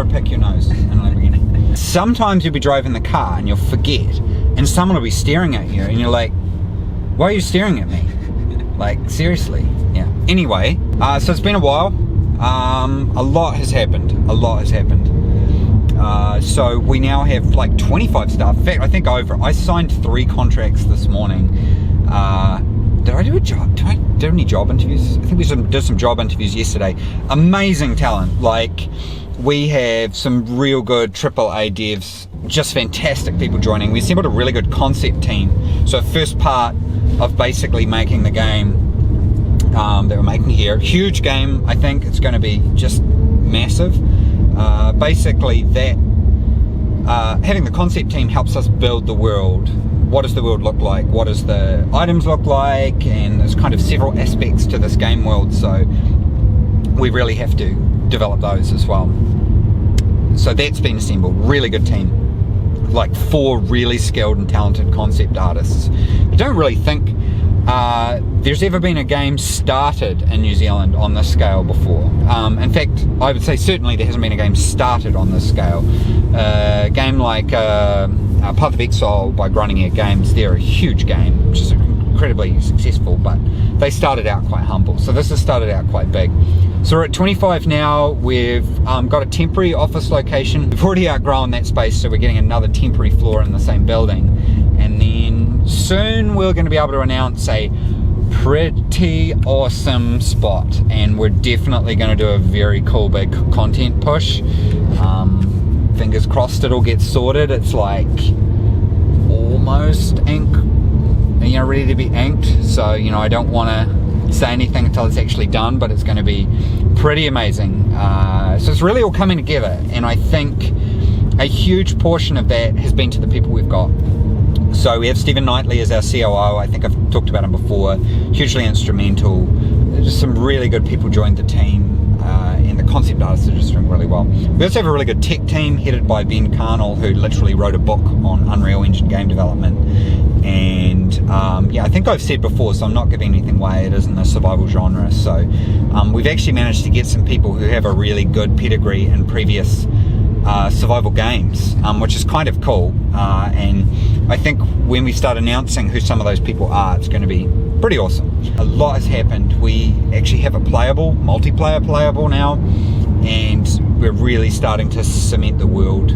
ever pick your nose in a Lamborghini? Sometimes you'll be driving the car and you'll forget, and someone will be staring at you, and you're like, why are you staring at me? Like, seriously. Yeah. Anyway, so it's been a while. A lot has happened. So we now have like 25 staff. In fact, I think I signed 3 contracts this morning. Did I do a job? Did I do any job interviews? I think we did some job interviews yesterday. Amazing talent. Like, we have some real good AAA devs, just fantastic people joining. We assembled a really good concept team. So first part of basically making the game that we're making here, huge game. I think it's going to be just massive. Basically that having the concept team helps us build the world. What does the world look like? What does the items look like? And there's kind of several aspects to this game world, so we really have to develop those as well. So that's been assembled. Really good team, like 4 really skilled and talented concept artists. I don't really think there's ever been a game started in New Zealand on this scale before. In fact, I would say certainly there hasn't been a game started on this scale. A game like Path of Exile by Grinding Air Games, they're a huge game, which is incredibly successful, but they started out quite humble. So this has started out quite big. So we're at 25 now. We've got a temporary office location. We've already outgrown that space, so we're getting another temporary floor in the same building. And then soon we're going to be able to announce a pretty awesome spot, and we're definitely going to do a very cool big content push. Fingers crossed it'll get sorted. It's like almost ready to be inked, so I don't want to say anything until it's actually done, but it's going to be pretty amazing. So it's really all coming together, and I think a huge portion of that has been to the people we've got. So we have Stephen Knightley as our COO. I think I've talked about him before. Hugely instrumental. Just some really good people joined the team, and the concept artists are just doing really well. We also have a really good tech team headed by Ben Carnell, who literally wrote a book on Unreal Engine game development. And I think I've said before, so I'm not giving anything away, it is in the survival genre. So we've actually managed to get some people who have a really good pedigree in previous survival games, which is kind of cool. And I think when we start announcing who some of those people are, it's going to be pretty awesome. A lot has happened. We actually have a multiplayer playable now, and we're really starting to cement the world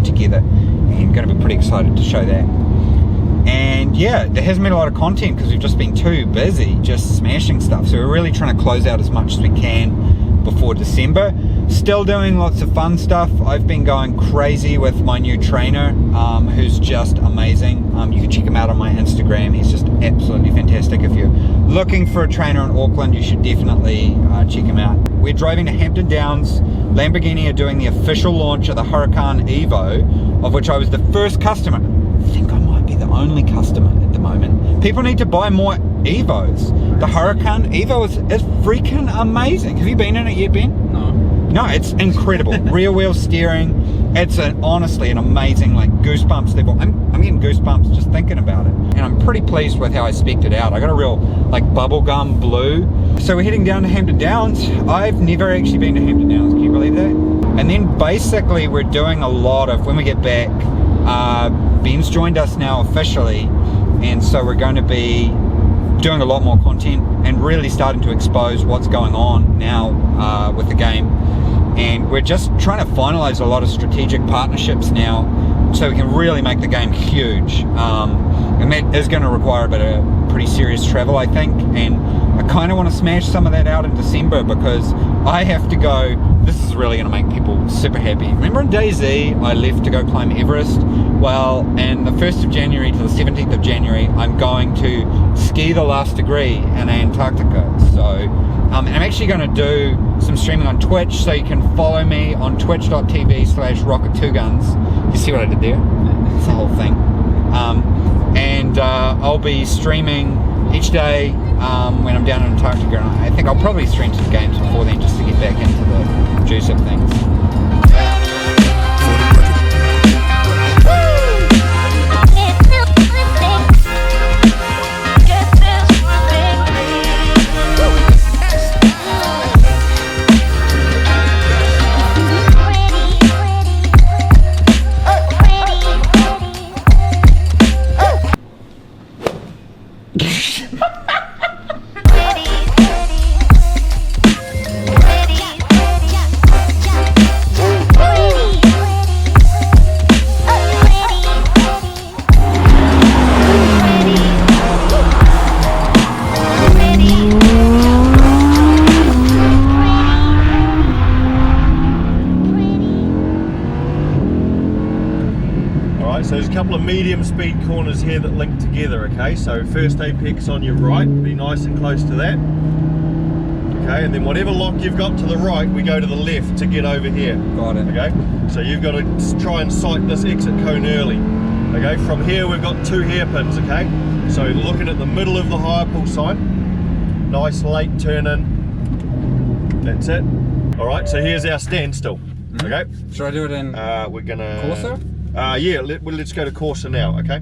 together, and going to be pretty excited to show that. And yeah, there hasn't been a lot of content because we've just been too busy just smashing stuff, so we're really trying to close out as much as we can before December. Still doing lots of fun stuff. I've been going crazy with my new trainer, who's just amazing. You can check him out on my Instagram. He's just absolutely fantastic. If you're looking for a trainer in Auckland, you should definitely check him out. We're driving to Hampton Downs. Lamborghini are doing the official launch of the Huracan Evo, of which I was the first customer. I think I might be the only customer at the moment. People need to buy more Evos. The Huracan Evo is freaking amazing. Have you been in it yet, Ben? No, it's incredible. Rear wheel steering. It's honestly an amazing, like, goosebumps level. I'm getting goosebumps just thinking about it. And I'm pretty pleased with how I spec'd it out. I got a real, like, bubblegum blue. So we're heading down to Hampton Downs. I've never actually been to Hampton Downs. Can you believe that? And then basically we're doing a lot of, when we get back, Ben's joined us now officially. And so we're going to be doing a lot more content and really starting to expose what's going on now with the game. And we're just trying to finalize a lot of strategic partnerships now so we can really make the game huge. And that is going to require a bit of pretty serious travel, I think. And I kind of want to smash some of that out in December because I have to go. This is really going to make people super happy. Remember in DayZ, I left to go climb Everest? Well, and the 1st of January to the 17th of January, I'm going to ski the last degree in Antarctica. So I'm actually going to do some streaming on Twitch, so you can follow me on twitch.tv/rocket2guns. You see what I did there? It's the whole thing. And I'll be streaming each day when I'm down in Antarctica, and I think I'll probably stream some games before then just to get back into the juice of things. Alright, so there's a couple of medium speed corners here that link together, okay? So first apex on your right, be nice and close to that. Okay, and then whatever lock you've got to the right, we go to the left to get over here. Got it. Okay, so you've got to try and sight this exit cone early. Okay, from here we've got 2 hairpins, okay? So looking at the middle of the higher pull sign, nice late turn in, that's it. Alright, so here's our standstill, okay? Should I do it in we're gonna... Corsa? Yeah, let's go to Corsa now, okay?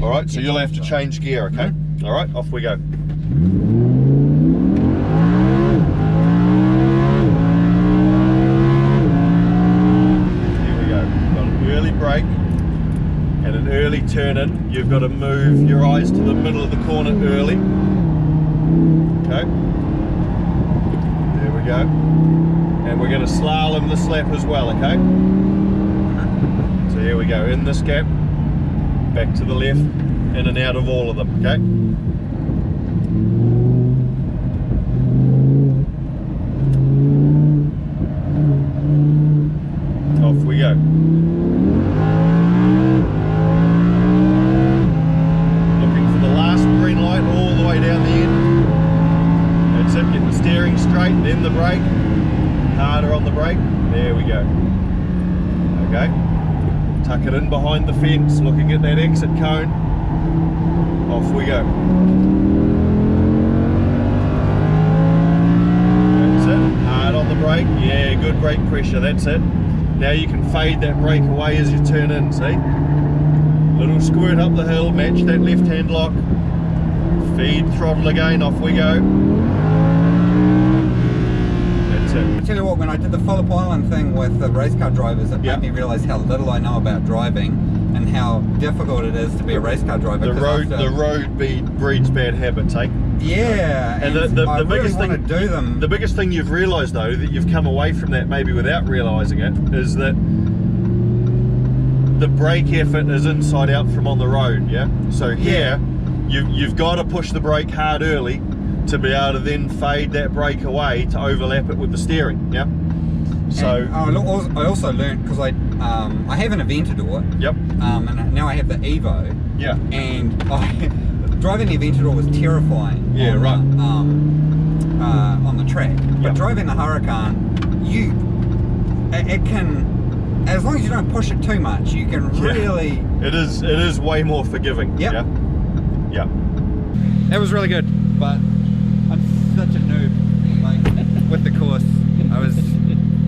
Alright, so you'll have to change gear, okay? Alright, off we go. Brake and an early turn in. You've got to move your eyes to the middle of the corner early. Okay, there we go. And we're going to slalom this lap as well, okay? So here we go, in this gap, back to the left, in and out of all of them, okay? Off we go. Straight, then the brake, harder on the brake, there we go. Okay, tuck it in behind the fence, looking at that exit cone, off we go. That's it, hard on the brake, yeah, good brake pressure, that's it. Now you can fade that brake away as you turn in, see? Little squirt up the hill, match that left hand lock, feed throttle again, off we go. I tell you what, when I did the Phillip Island thing with the race car drivers, it made me realise how little I know about driving and how difficult it is to be a race car driver. The road breeds bad habits, eh? Yeah, and I really want to do them. The biggest thing you've realised though, that you've come away from that maybe without realising it, is that the brake effort is inside out from on the road, yeah? So here, you've got to push the brake hard early to be able to then fade that brake away to overlap it with the steering, yeah? So and I also learned, because I have an Aventador, yep, and now I have the Evo, yeah, and driving the Aventador was terrifying, yeah, on the track, but yep, driving the Huracan, it can, as long as you don't push it too much, you can really... It is way more forgiving, yeah? Yeah. It was really good, but I'm such a noob, like, with the course. I was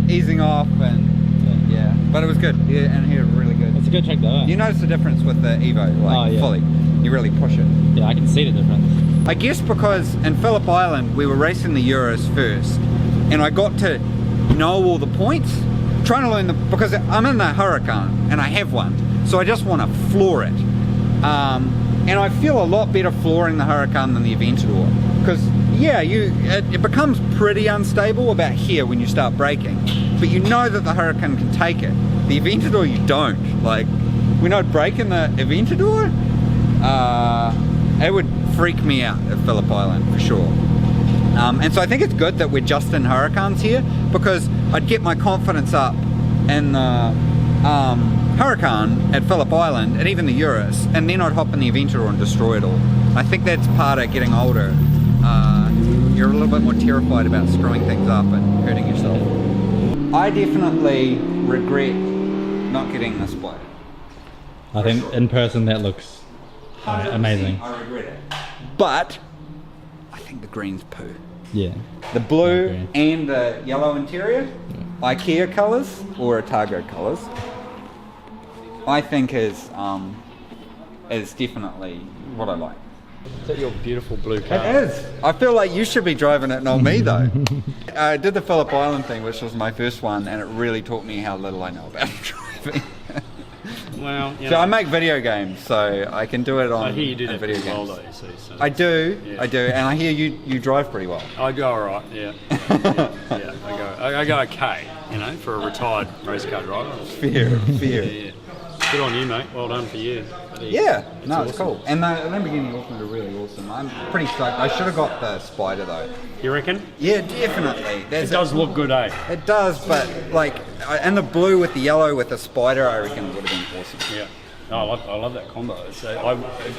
easing off and yeah, but it was good. Yeah, and here really good. It's a good track though. You notice the difference with the Evo, like fully. You really push it. Yeah, I can see the difference. I guess because in Phillip Island we were racing the Euros first, and I got to know all the points, trying to learn because I'm in the Huracan and I have one, so I just want to floor it. And I feel a lot better flooring the Huracan than the Aventador, because yeah, it becomes pretty unstable about here when you start braking, but you know that the Huracan can take it. The Aventador you don't. Like, when I'd brake in the Aventador, it would freak me out at Phillip Island for sure. And so I think it's good that we're just in Huracans here, because I'd get my confidence up in the Huracan at Phillip Island and even the Eurus, and then I'd hop in the Aventador and destroy it all. I think that's part of getting older. You're a little bit more terrified about screwing things up and hurting yourself. I definitely regret not getting this split. I think in person that looks amazing. I regret it. But I think the green's poo. Yeah. The blue and the yellow interior, IKEA colours or Otago colours, I think is definitely what I like. Is that your beautiful blue car? It is. I feel like you should be driving it, not me though. I did the Phillip Island thing, which was my first one, and it really taught me how little I know about driving. Well, so I make video games, so I can do it on. I hear you do that video pretty well, games. though. You see, so I do, yeah. I do, and I hear you drive pretty well. I go alright, yeah. I go okay, you know, for a retired race car driver. Fair. Yeah. Good on you, mate. Well done for you. Yeah, no, it's cool. And the Lamborghini Auckland are really awesome. I'm pretty stoked. I should have got the Spider though. You reckon? Yeah, definitely. It does look good, eh? It does, but like, and the blue with the yellow with the Spider, I reckon would have been awesome. Yeah. No, I love that combo. So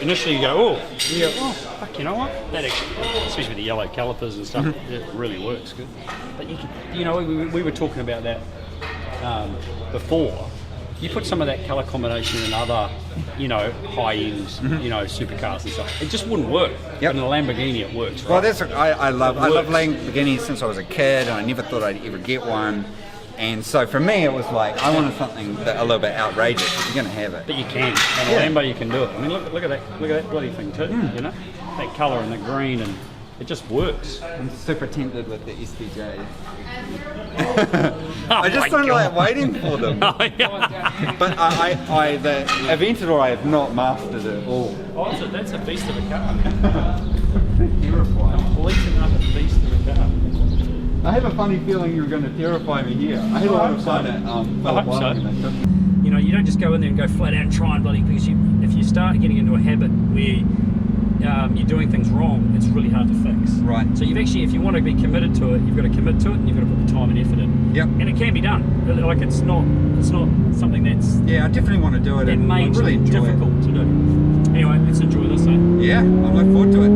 initially you go, fuck, you know what? That actually, especially with the yellow calipers and stuff, it really works good. But we were talking about that before. You put some of that colour combination in other, high-end, supercars and stuff. It just wouldn't work. Yep. But in a Lamborghini, it works. Right? Well, that's I love Lamborghinis since I was a kid, and I never thought I'd ever get one. And so for me, it was like I wanted something a little bit outrageous. You're gonna have it, but you can. And a Lambo, you can do it. I mean, look at that bloody thing too. That colour and the green, and it just works. I'm super tempted with the SVJ. Oh I just don't like waiting for them. Oh, yeah. But the Aventador, I have not mastered it all. Oh, that's a beast of a car. Terrifying. Complete and utter beast of a car. I have a funny feeling you're going to terrify me here. I had a lot of fun at I hope so. You don't just go in there and go flat out and try and bloody, because if you start getting into a habit where you're doing things wrong, it's really hard to fix. Right. So you've actually, if you want to be committed to it, you've got to commit to it, and you've got to put the time and effort in. Yep. And it can be done. Like it's not something that's I definitely want to do it. And I really enjoy difficult to do. Anyway, let's enjoy this, eh? Yeah, I look forward to it.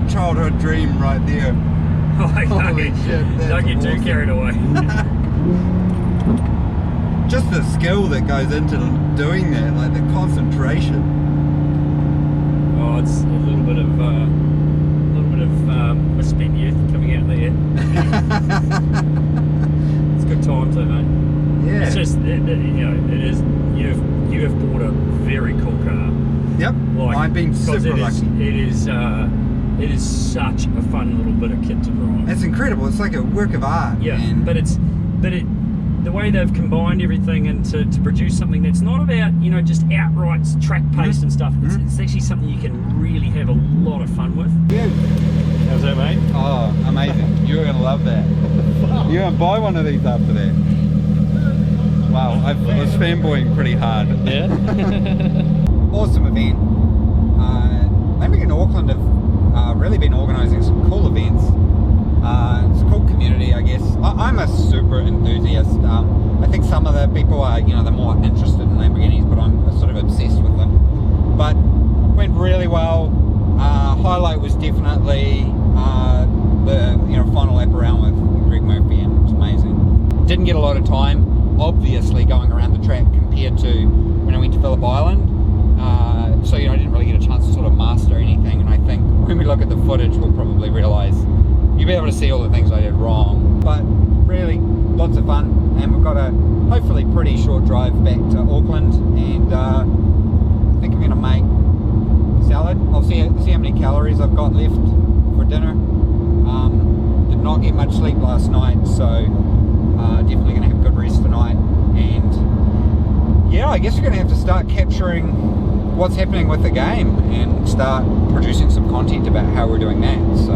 Childhood dream right there. Holy shit, don't get too carried away. Just the skill that goes into doing that, like the concentration. Oh, it's a little bit of misspent youth coming out there. It's good times though, mate. Yeah. It's just it is. You have bought a very cool car. Yep. I've been super lucky. It is such a fun little bit of kit to drive. It's incredible. It's like a work of art. Yeah, man. but the way they've combined everything and to produce something that's not about just outright track pace and stuff. It's actually something you can really have a lot of fun with. Yeah. How's that, mate? Oh, amazing! You're gonna love that. You're gonna buy one of these after that. Wow, I was fanboying pretty hard. Yeah. Awesome event. Lamborghini in Auckland have really been organising some cool events. It's a cool community, I guess. I'm a super enthusiast. I think some of the people are, they're more interested in Lamborghinis, but I'm sort of obsessed with them. But went really well. Highlight was definitely the final lap around with Greg Murphy, and it was amazing. Didn't get a lot of time, obviously, going around the track compared to when I went to Phillip Island. So I didn't really get a chance to sort of master anything, and I think when we look at the footage we'll probably realise you'll be able to see all the things I did wrong. But really, lots of fun, and we've got a hopefully pretty short drive back to Auckland, and I think I'm going to make salad. I'll see how many calories I've got left for dinner. not get much sleep last night, so definitely going to have a good rest tonight. And yeah, I guess we're going to have to start capturing what's happening with the game and start producing some content about how we're doing that. So